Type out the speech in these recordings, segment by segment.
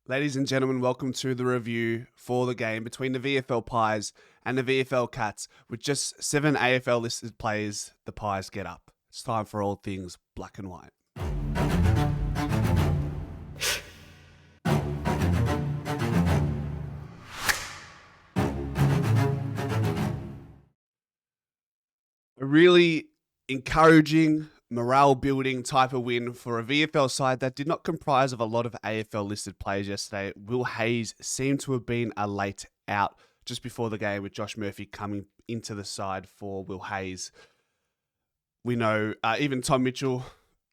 Ladies and gentlemen, welcome to the review for the game between the VFL Pies and the VFL Cats. With just 7 AFL listed players, the Pies get up. It's time for all things black and white. A really encouraging, morale-building type of win for a VFL side that did not comprise of a lot of AFL-listed players yesterday. Will Hayes seemed to have been a late out just before the game, with Josh Murphy coming into the side for Will Hayes. We know even Tom Mitchell,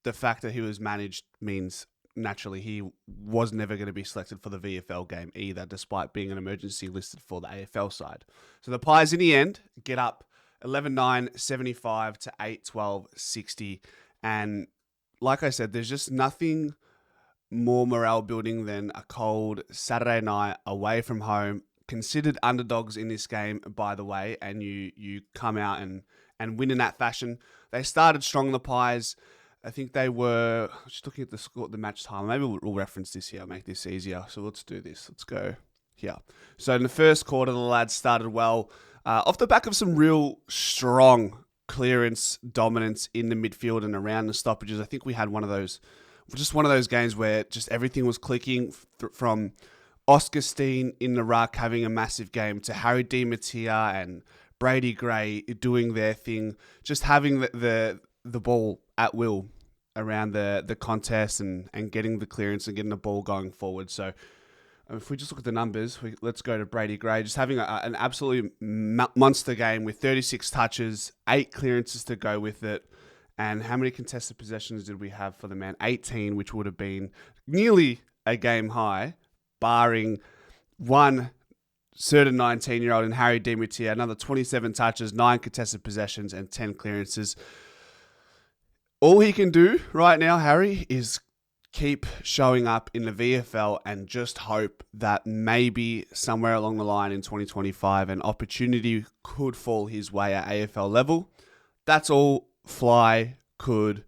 the fact that he was managed means naturally he was never going to be selected for the VFL game either, despite being an emergency listed for the AFL side. So the Pies in the end get up 11-9, 75 to 8-12, 60. And like I said, there's just nothing more morale building than a cold Saturday night away from home, considered underdogs in this game, by the way, and you come out and win in that fashion. They started strong, the Pies. I think they were, just looking at the score, the match time, maybe we'll reference this here, make this easier. So let's do this. Let's go here. So in the first quarter, the lads started well. Off the back of some real strong clearance dominance in the midfield and around the stoppages. I think we had one of those games where just everything was clicking, from Oscar Steene in the ruck having a massive game to Harry DeMattia and Brady Gray doing their thing, just having the ball at will around the contest and getting the clearance and getting the ball going forward. So if we just look at the numbers, let's go to Brady Gray, just having an absolute monster game with 36 touches, 8 clearances to go with it. And how many contested possessions did we have for the man? 18, which would have been nearly a game high, barring one certain 19-year-old in Harry DeMattia, another 27 touches, 9 contested possessions, and 10 clearances. All he can do right now, Harry, is keep showing up in the VFL and just hope that maybe somewhere along the line in 2025 an opportunity could fall his way at AFL level. That's all Fly could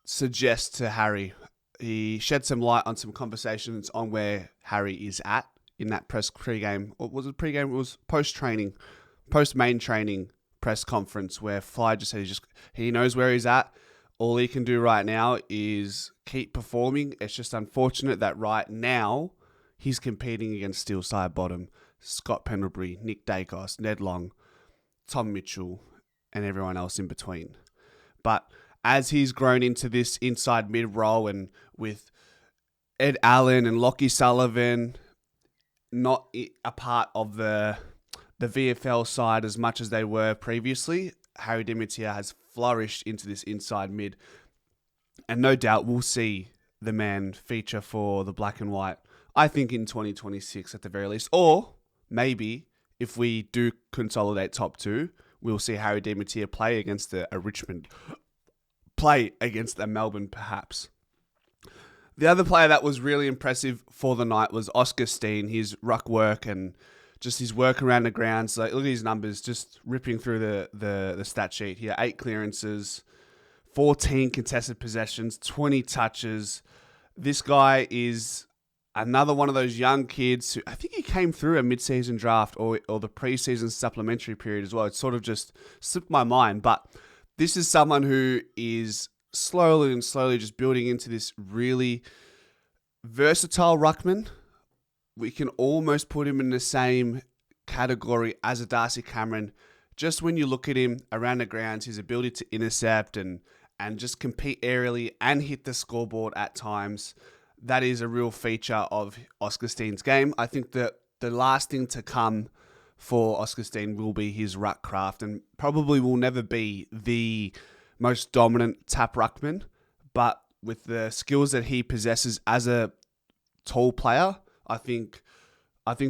suggest to Harry. He shed some light on some conversations on where Harry is at in that pre-game. Or was it pre-game? It was post-training, post-main training press conference where Fly just said he knows where he's at. All he can do right now is keep performing. It's just unfortunate that right now he's competing against Steele side bottom, Scott Pendlebury, Nick Dacos, Ned Long, Tom Mitchell, and everyone else in between. But as he's grown into this inside mid role, and with Ed Allen and Lockie Sullivan not a part of the VFL side as much as they were previously, Harry DeMattia has flourished into this inside mid. And no doubt we'll see the man feature for the black and white, I think in 2026 at the very least. Or maybe if we do consolidate top 2, we'll see Harry DeMattia play against a Richmond, play against a Melbourne perhaps. The other player that was really impressive for the night was Oscar Steene. His ruck work and just his work around the grounds. Like, look at his numbers, just ripping through the stat sheet here. 8 clearances, 14 contested possessions, 20 touches. This guy is another one of those young kids who, I think he came through a mid-season draft or the pre-season supplementary period as well. It sort of just slipped my mind. But this is someone who is slowly just building into this really versatile ruckman. We can almost put him in the same category as a Darcy Cameron. Just when you look at him around the grounds, his ability to intercept and just compete aerially and hit the scoreboard at times, that is a real feature of Oscar Steene's game. I think that the last thing to come for Oscar Steene will be his ruck craft, and probably will never be the most dominant tap ruckman, but with the skills that he possesses as a tall player, I think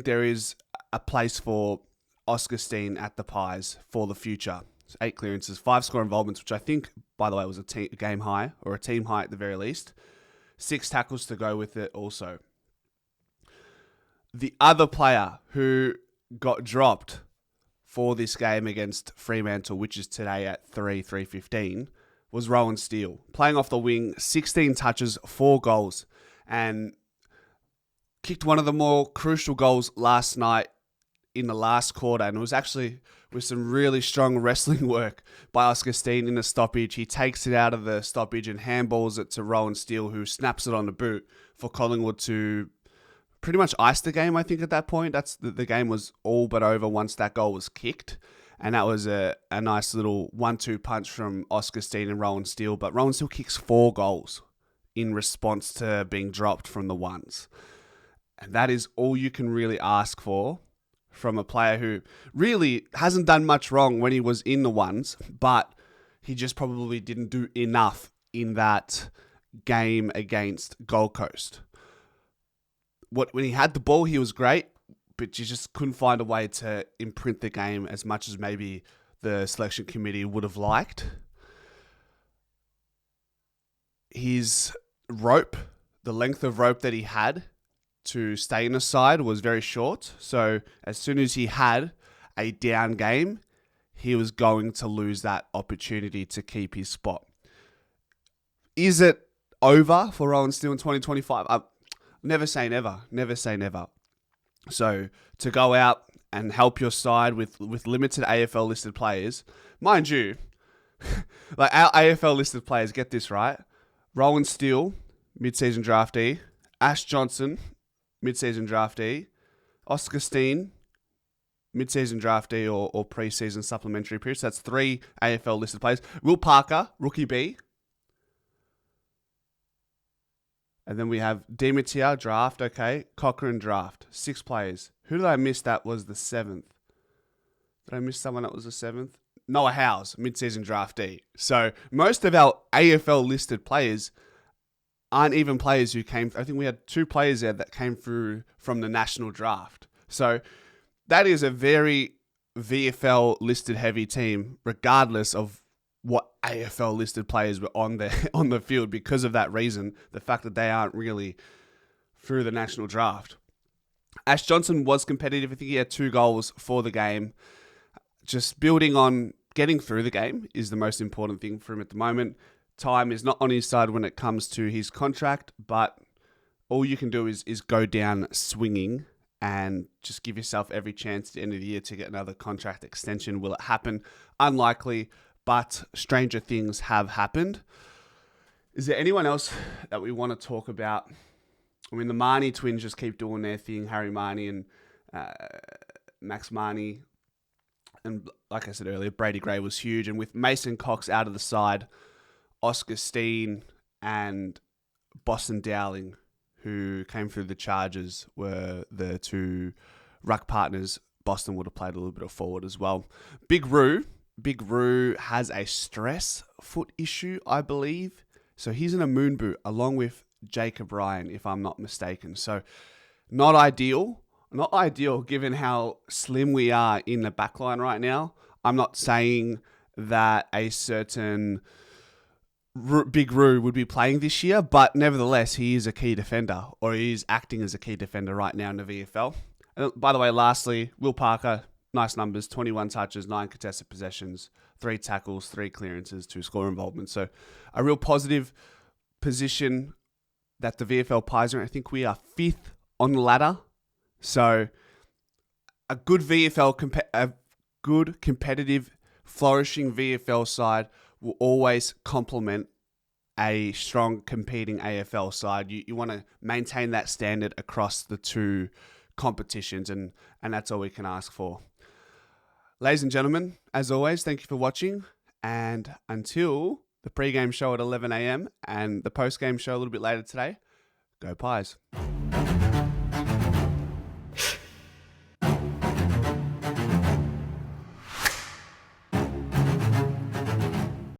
there is a place for Oscar Steene at the Pies for the future. So 8 clearances, 5 score involvements, which I think, by the way, was a game high or a team high at the very least. 6 tackles to go with it also. The other player who got dropped for this game against Fremantle, which is today at 3:15, was Roan Steele. Playing off the wing, 16 touches, 4 goals. And kicked one of the more crucial goals last night in the last quarter, and it was actually with some really strong wrestling work by Oscar Steene in the stoppage. He takes it out of the stoppage and handballs it to Roan Steele, who snaps it on the boot for Collingwood to pretty much ice the game, I think, at that point. The game was all but over once that goal was kicked. And that was a nice little 1-2 punch from Oscar Steene and Roan Steele. But Roan Steele kicks 4 goals in response to being dropped from the ones. And that is all you can really ask for from a player who really hasn't done much wrong when he was in the ones, but he just probably didn't do enough in that game against Gold Coast. When he had the ball, he was great, but you just couldn't find a way to imprint the game as much as maybe the selection committee would have liked. His rope, the length of rope that he had to stay in the side was very short. So as soon as he had a down game, he was going to lose that opportunity to keep his spot. Is it over for Roan Steele in 2025? Never say never. Never say never. So to go out and help your side with limited AFL listed players, mind you, like our AFL listed players, get this right. Roan Steele, mid-season draftee. Ash Johnson, mid-season draftee. Oscar Steene, mid-season draftee or pre-season supplementary period. So that's 3 AFL listed players. Will Parker, rookie B. And then we have DeMattia, draft, okay. Cochrane, draft. 6 players. Who did I miss that was the 7th? Did I miss someone that was the 7th? Noah Howes, mid-season draftee. So most of our AFL listed players aren't even players who came. I think we had 2 players there that came through from the national draft. So that is a very VFL listed heavy team, regardless of what AFL listed players were on the field because of that reason, the fact that they aren't really through the national draft. Ash Johnson was competitive. I think he had 2 goals for the game. Just building on getting through the game is the most important thing for him at the moment. Time is not on his side when it comes to his contract, but all you can do is go down swinging and just give yourself every chance at the end of the year to get another contract extension. Will it happen? Unlikely, but stranger things have happened. Is there anyone else that we want to talk about? I mean, the Marnie twins just keep doing their thing. Harry Marnie and Max Marnie. And like I said earlier, Brady Gray was huge. And with Mason Cox out of the side, Oscar Steene and Boston Dowling, who came through the Chargers, were the 2 ruck partners. Boston would have played a little bit of forward as well. Big Roo has a stress foot issue, I believe. So he's in a moon boot along with Jacob Ryan, if I'm not mistaken. So not ideal. Not ideal given how slim we are in the backline right now. I'm not saying that a certain Big Roo would be playing this year, but nevertheless, he is a key defender, or he is acting as a key defender right now in the VFL. And by the way, lastly, Will Parker, nice numbers, 21 touches, 9 contested possessions, 3 tackles, 3 clearances, 2 score involvements. So a real positive position that the VFL Pies are in. I think we are 5th on the ladder. So a good a good competitive, flourishing VFL side will always complement a strong competing AFL side. You want to maintain that standard across the 2 competitions, and that's all we can ask for. Ladies and gentlemen, as always, thank you for watching, and until the pre-game show at 11 a.m. and the post-game show a little bit later today, go Pies.